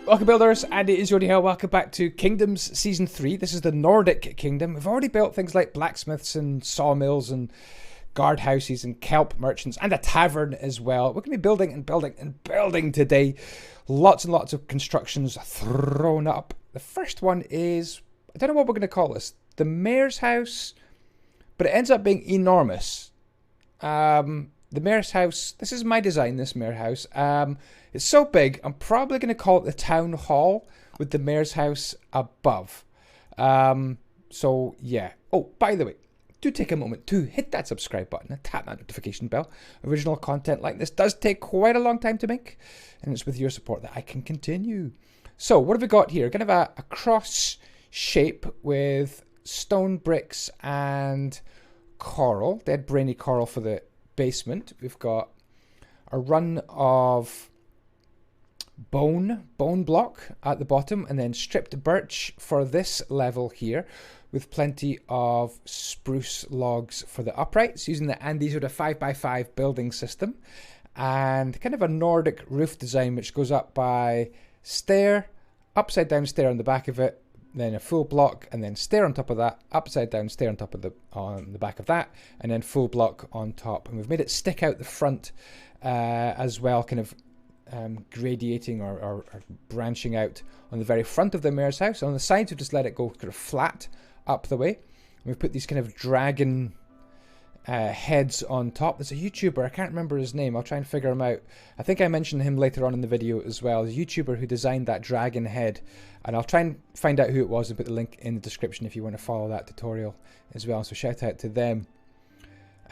Welcome builders, Andyisyoda here. Welcome back to Kingdoms Season 3. This is the Nordic Kingdom. We've already built things like blacksmiths and sawmills and guardhouses and kelp merchants and a tavern as well. We're going to be building and building and building today. Lots and lots of constructions thrown up. The first one is, I don't know what we're going to call this, the mayor's house, but it ends up being enormous. The mayor's house, this is my design, this mayor house. It's so big, I'm probably going to call it the town hall with the mayor's house above. So, yeah. Oh, by the way, do take a moment to hit that subscribe button and tap that notification bell. Original content like this does take quite a long time to make, and it's with your support that I can continue. So, what have we got here? Kind of a cross shape with stone bricks and coral, dead brainy coral for the basement. We've got a run of bone block at the bottom, and then stripped birch for this level here, with plenty of spruce logs for the uprights, using the Andyisyoda 5x5 building system, and kind of a Nordic roof design which goes up by stair, upside down stair on the back of it, then a full block, and then stair on top of that, upside down stair on top of on the back of that, and then full block on top. And we've made it stick out the front as well, kind of gradiating or branching out on the very front of the mayor's house. On the sides, we've just let it go kind of flat up the way. And we've put these kind of dragon heads on top. There's a YouTuber, I can't remember his name, I'll try and figure him out. I think I mentioned him later on in the video as well. There's a YouTuber who designed that dragon head, and I'll try and find out who it was and put the link in the description if you want to follow that tutorial as well. So shout out to them.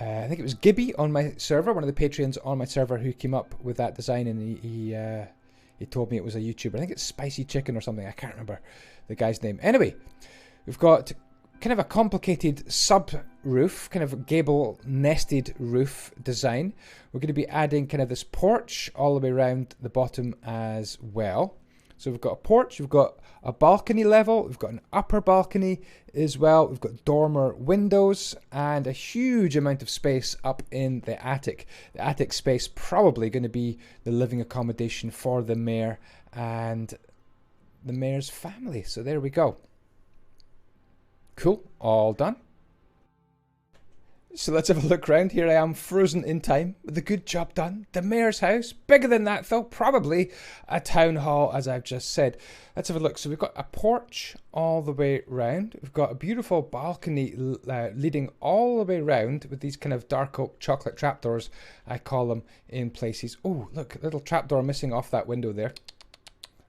I think it was Gibby on my server, one of the patrons on my server, who came up with that design, and he told me it was a YouTuber. I think it's Spicy Chicken or something, I can't remember the guy's name. Anyway, we've got kind of a complicated sub-roof, kind of a gable nested roof design. We're going to be adding kind of this porch all the way around the bottom as well. So we've got a porch, we've got a balcony level, we've got an upper balcony as well, we've got dormer windows, and a huge amount of space up in the attic. The attic space probably going to be the living accommodation for the mayor and the mayor's family. So there we go. Cool, all done. So let's have a look around. Here I am, frozen in time, with a good job done. The mayor's house, bigger than that though, probably a town hall, as I've just said. Let's have a look. So we've got a porch all the way round. We've got a beautiful balcony leading all the way round with these kind of dark oak chocolate trapdoors, I call them, in places. Oh, look, a little trapdoor missing off that window there.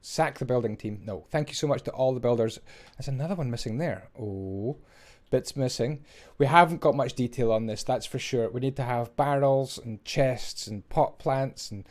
Sack the building team. No, thank you so much to all the builders. There's another one missing there. Oh, bits missing. We haven't got much detail on this, that's for sure. We need to have barrels and chests and pot plants and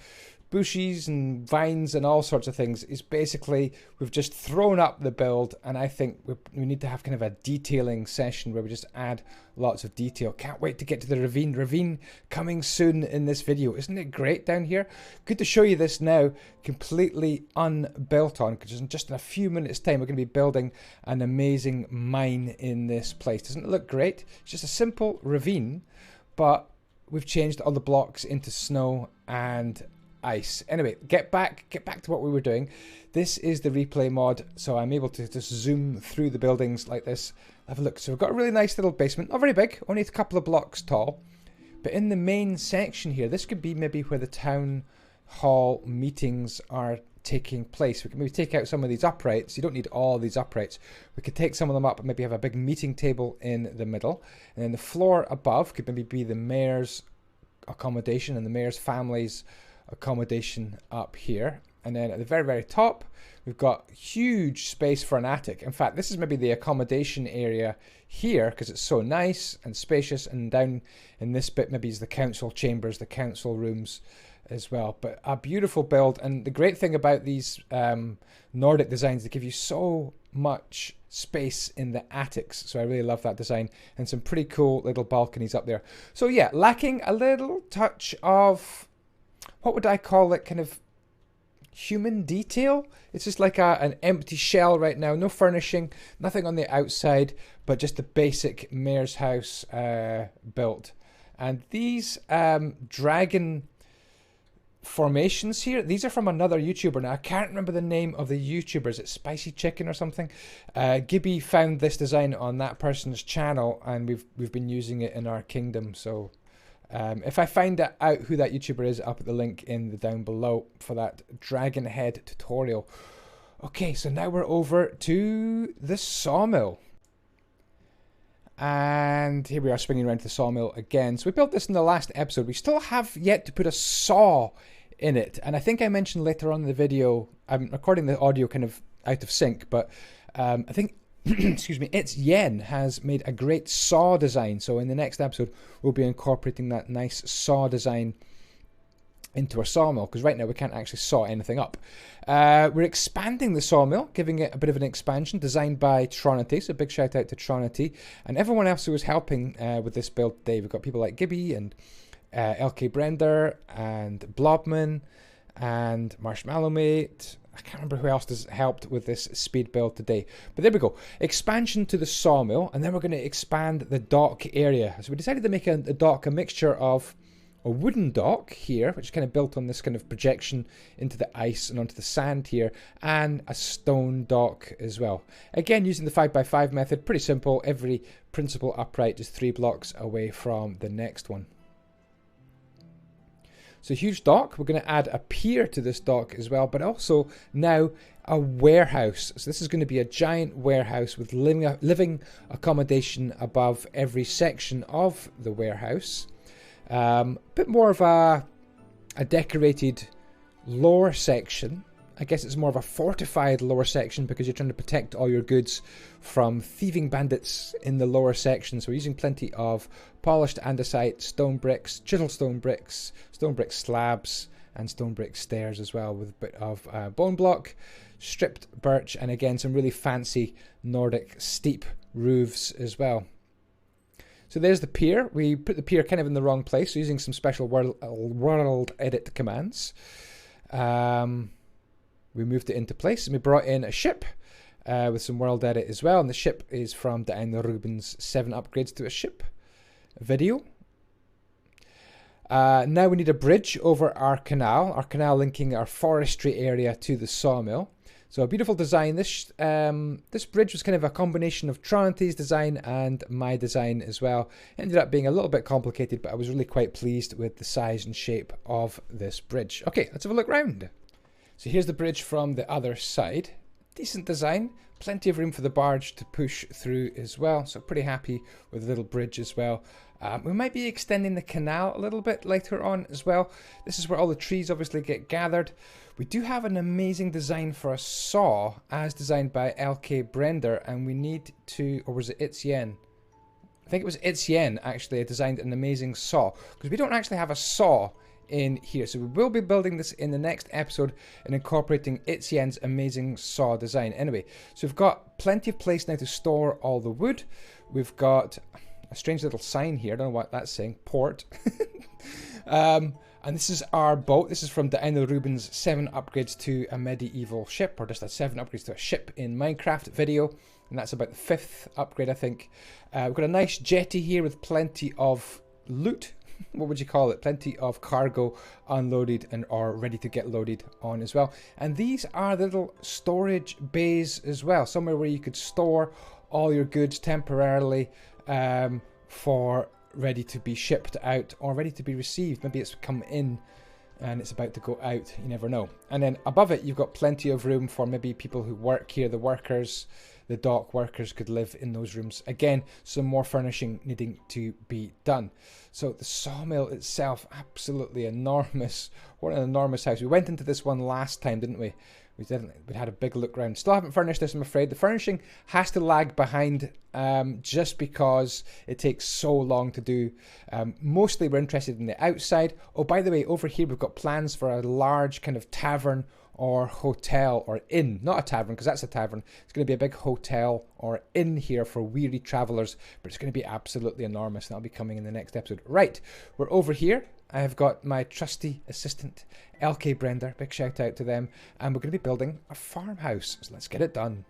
bushes and vines and all sorts of things. It's basically, we've just thrown up the build, and I think we need to have kind of a detailing session where we just add lots of detail. Can't wait to get to the ravine. Ravine coming soon in this video. Isn't it great down here? Good to show you this now, completely unbuilt on, because just in a few minutes time we're going to be building an amazing mine in this place. Doesn't it look great? It's just a simple ravine, but we've changed all the blocks into snow and ice. Anyway, get back to what we were doing. This is the replay mod, so I'm able to just zoom through the buildings like this. Have a look. So we've got a really nice little basement, not very big, only a couple of blocks tall, but in the main section here, this could be maybe where the town hall meetings are taking place. We can maybe take out some of these uprights. You don't need all these uprights. We could take some of them up and maybe have a big meeting table in the middle, and then the floor above could maybe be the mayor's accommodation and the mayor's family's accommodation up here. And then at the very, very top, we've got huge space for an attic. In fact, this is maybe the accommodation area here because it's so nice and spacious, and down in this bit maybe is the council chambers, the council rooms as well. But a beautiful build, and the great thing about these Nordic designs, they give you so much space in the attics. So I really love that design, and some pretty cool little balconies up there. So yeah, lacking a little touch of, what would I call it, kind of human detail. It's just like an empty shell right now, no furnishing, nothing on the outside, but just the basic mayor's house built. And these dragon formations here. These are from another YouTuber. Now I can't remember the name of the YouTuber. Is it Spicy Chicken or something? Gibby found this design on that person's channel, and we've been using it in our kingdom. So if I find out who that YouTuber is, I'll put the link in the down below for that dragon head tutorial. Okay, so now we're over to the sawmill. And here we are swinging around to the sawmill again. So we built this in the last episode. We still have yet to put a saw in it. And I think I mentioned later on in the video, I'm recording the audio kind of out of sync, but I think, excuse me, It's Yen has made a great saw design. So in the next episode, we'll be incorporating that nice saw design into our sawmill, because right now we can't actually saw anything up. We're expanding the sawmill, giving it a bit of an expansion, designed by Tronity, so big shout out to Tronity, and everyone else who was helping with this build today. We've got people like Gibby, and LK Brender, and Blobman, and Marshmallow Mate. I can't remember who else has helped with this speed build today. But there we go. Expansion to the sawmill, and then we're going to expand the dock area. So we decided to make a dock a mixture of a wooden dock here, which is kind of built on this kind of projection into the ice and onto the sand here, and a stone dock as well. Again, using the 5x5 method, pretty simple. Every principal upright is 3 blocks away from the next one. So huge dock. We're going to add a pier to this dock as well, but also now a warehouse. So this is going to be a giant warehouse with living accommodation above every section of the warehouse. Bit more of a decorated lower section. I guess it's more of a fortified lower section because you're trying to protect all your goods from thieving bandits in the lower section. So we're using plenty of polished andesite, stone bricks, chisel stone brick slabs, and stone brick stairs as well, with a bit of bone block, stripped birch, and again some really fancy Nordic steep roofs as well. So there's the pier. We put the pier kind of in the wrong place, so using some special world edit commands. We moved it into place, and we brought in a ship with some world edit as well. And the ship is from Andyisyoda's 7 upgrades to a ship video. Now we need a bridge over our canal linking our forestry area to the sawmill. So a beautiful design. This bridge was kind of a combination of Tronity's design and my design as well. It ended up being a little bit complicated, but I was really quite pleased with the size and shape of this bridge. Okay, let's have a look round. So here's the bridge from the other side. Decent design, plenty of room for the barge to push through as well. So pretty happy with the little bridge as well. We might be extending the canal a little bit later on as well. This is where all the trees obviously get gathered. We do have an amazing design for a saw as designed by LK Brender, and we need to, or was it It's Yen? I think it was It's Yen actually designed an amazing saw, because we don't actually have a saw in here. So we will be building this in the next episode and incorporating It's Yen's amazing saw design. Anyway, so we've got plenty of place now to store all the wood. We've got a strange little sign here. I don't know what that's saying. Port. And this is our boat. This is from Daniel Rubin's 7 upgrades to a medieval ship, or just a 7 upgrades to a ship in Minecraft video. And that's about the 5th upgrade, I think. We've got a nice jetty here with plenty of loot. What would you call it? Plenty of cargo unloaded and or ready to get loaded on as well. And these are little storage bays as well. Somewhere where you could store all your goods temporarily for ready to be shipped out or ready to be received. Maybe it's come in and it's about to go out. You never know. And then above it, you've got plenty of room for maybe people who work here, the workers. The dock workers could live in those rooms. Again, some more furnishing needing to be done. So the sawmill itself, absolutely enormous. What an enormous house. We went into this one last time, didn't we? We had a big look around. Still haven't furnished this, I'm afraid. The furnishing has to lag behind just because it takes so long to do. Mostly we're interested in the outside. Oh, by the way, over here we've got plans for a large kind of tavern or hotel or inn. Not a tavern, because that's a tavern. It's going to be a big hotel or inn here for weary travelers, but it's going to be absolutely enormous. That'll be coming in the next episode. Right, we're over here. I've got my trusty assistant, LK Brender. Big shout out to them. And we're going to be building a farmhouse. So let's get it done.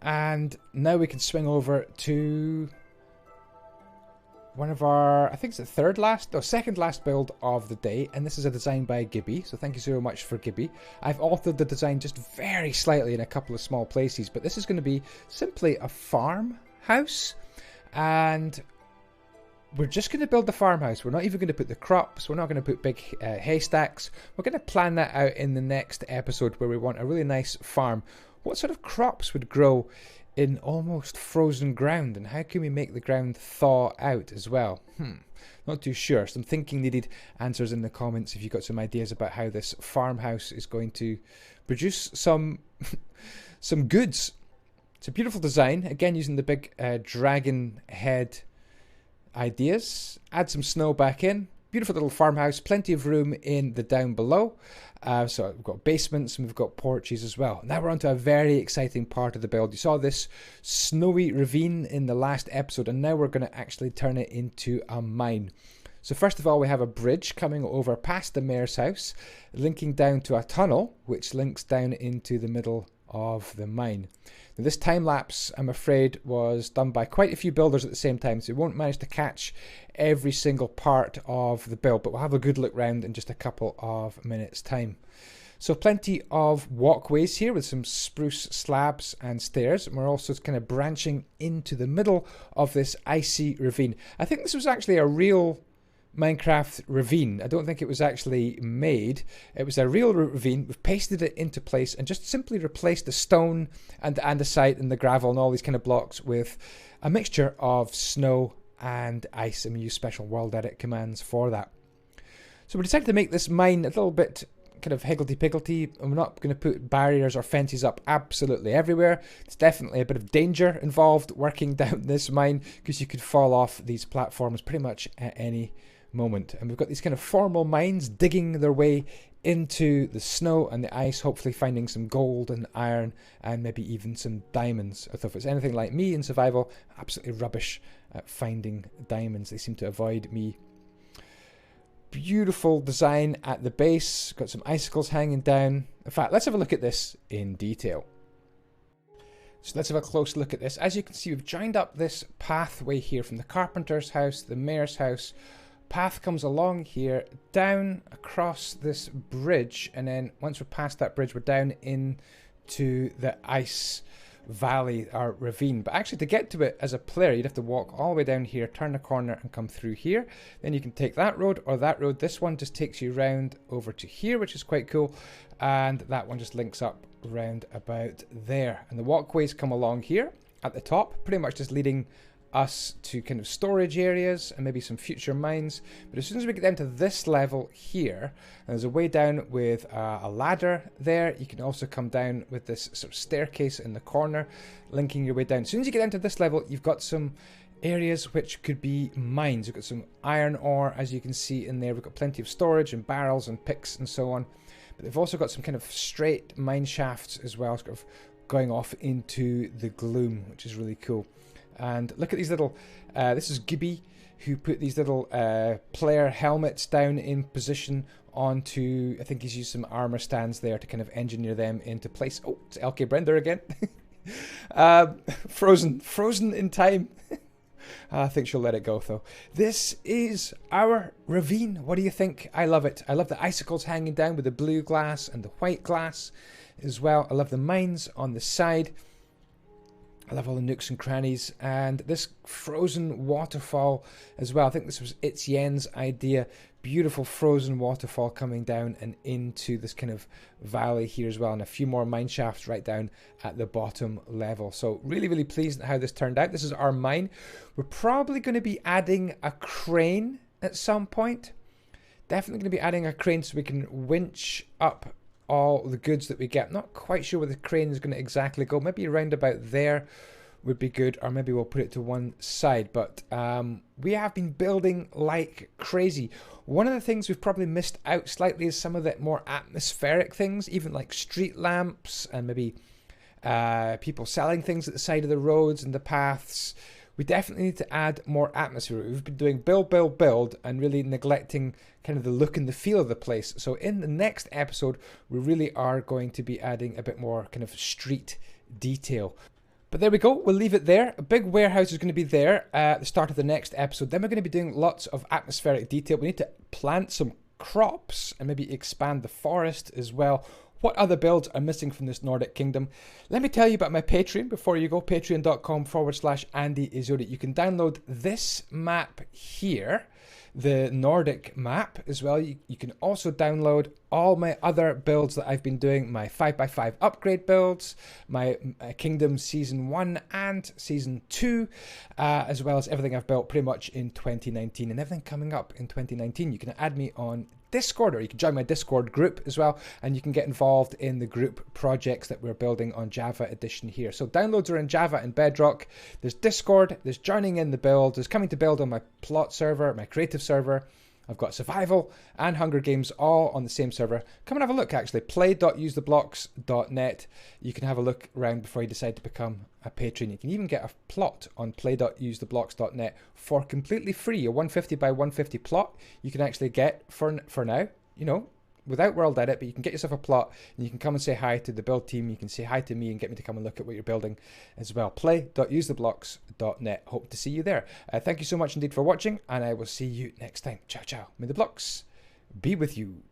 And now we can swing over to one of our, I think it's the second last build of the day, and this is a design by Gibby, so thank you so much for Gibby. I've altered the design just very slightly in a couple of small places, but this is going to be simply a farmhouse, and we're just going to build the farmhouse. We're not even going to put the crops, we're not going to put big haystacks. We're going to plan that out in the next episode where we want a really nice farm. What sort of crops would grow in almost frozen ground, and how can we make the ground thaw out as well? Not too sure. Some thinking needed. Answers in the comments if you've got some ideas about how this farmhouse is going to produce some some goods. It's a beautiful design, again using the big dragon head ideas. Add some snow back in. Beautiful little farmhouse, plenty of room in the down below. So we've got basements and we've got porches as well. Now we're on to a very exciting part of the build. You saw this snowy ravine in the last episode, and now we're going to actually turn it into a mine. So first of all, we have a bridge coming over past the mayor's house, linking down to a tunnel, which links down into the middle of the mine. Now this time lapse, I'm afraid, was done by quite a few builders at the same time, so we won't manage to catch every single part of the build, but we'll have a good look round in just a couple of minutes time. So plenty of walkways here with some spruce slabs and stairs, and we're also kind of branching into the middle of this icy ravine. I think this was actually a real Minecraft ravine. I don't think it was actually made. It was a real ravine. We've pasted it into place and just simply replaced the stone and the andesite and the gravel and all these kind of blocks with a mixture of snow and ice, and we use special world edit commands for that. So we decided to make this mine a little bit kind of higgledy-piggledy, and we're not going to put barriers or fences up absolutely everywhere. It's definitely a bit of danger involved working down this mine, because you could fall off these platforms pretty much at any moment. And we've got these kind of formal mines digging their way into the snow and the ice, hopefully finding some gold and iron and maybe even some diamonds. Although if it's anything like me in survival, absolutely rubbish at finding diamonds. They seem to avoid me. Beautiful design at the base. Got some icicles hanging down. In fact, let's have a look at this in detail. So let's have a close look at this. As you can see, we've joined up this pathway here from the carpenter's house, the mayor's house. Path comes along here, down across this bridge, and then once we're past that bridge, we're down into the ice valley or ravine. But actually, to get to it as a player, you'd have to walk all the way down here, turn the corner and come through here. Then you can take that road or that road. This one just takes you round over to here, which is quite cool, and that one just links up round about there. And the walkways come along here at the top, pretty much just leading us to kind of storage areas and maybe some future mines. But as soon as we get down to this level here, and there's a way down with a ladder there. You can also come down with this sort of staircase in the corner, linking your way down. As soon as you get down to this level, you've got some areas which could be mines. We've got some iron ore, as you can see in there. We've got plenty of storage and barrels and picks and so on. But they've also got some kind of straight mine shafts as well, sort of going off into the gloom, which is really cool. And look at these little, this is Gibby, who put these little player helmets down in position onto, I think he's used some armor stands there to kind of engineer them into place. Oh, it's LK Brender again. Frozen in time. I think she'll let it go though. This is our ravine. What do you think? I love it. I love the icicles hanging down with the blue glass and the white glass as well. I love the mines on the side. I love all the nooks and crannies, and this frozen waterfall as well. I think this was Etienne's idea. Beautiful frozen waterfall coming down and into this kind of valley here as well, and a few more mine shafts right down at the bottom level. So really, really pleased at how this turned out. This is our mine. We're probably going to be adding a crane at some point. Definitely going to be adding a crane so we can winch up all the goods that we get. Not quite sure where the crane is going to exactly go. Maybe around about there would be good, or maybe we'll put it to one side. But we have been building like crazy. One of the things we've probably missed out slightly is some of the more atmospheric things, even like street lamps and maybe people selling things at the side of the roads and the paths. We definitely need to add more atmosphere. We've been doing build and really neglecting kind of the look and the feel of the place. So in the next episode, we really are going to be adding a bit more kind of street detail. But there we go. We'll leave it there. A big warehouse is going to be there at the start of the next episode. Then we're going to be doing lots of atmospheric detail. We need to plant some crops and maybe expand the forest as well. What other builds are missing from this Nordic kingdom? Let me tell you about my Patreon before you go. Patreon.com/Andyisyoda. You can download this map here, the Nordic map as well. You can also download all my other builds that I've been doing, my 5x5 upgrade builds, my Kingdom Season 1 and Season 2, as well as everything I've built pretty much in 2019 and everything coming up in 2019. You can add me on Discord, or you can join my Discord group as well, and you can get involved in the group projects that we're building on Java Edition here. So downloads are in Java and Bedrock. There's Discord, there's joining in the build, there's coming to build on my plot server, my creative server. I've got survival and Hunger Games all on the same server. Come and have a look, actually. play.usetheblocks.net. You can have a look around before you decide to become a patron. You can even get a plot on play.usetheblocks.net for completely free. A 150 by 150 plot you can actually get for now, you know, without world edit, but you can get yourself a plot and you can come and say hi to the build team. You can say hi to me and get me to come and look at what you're building as well. play.usetheblocks.net. Hope to see you there. Thank you so much indeed for watching, and I will see you next time. Ciao, ciao. May the blocks be with you.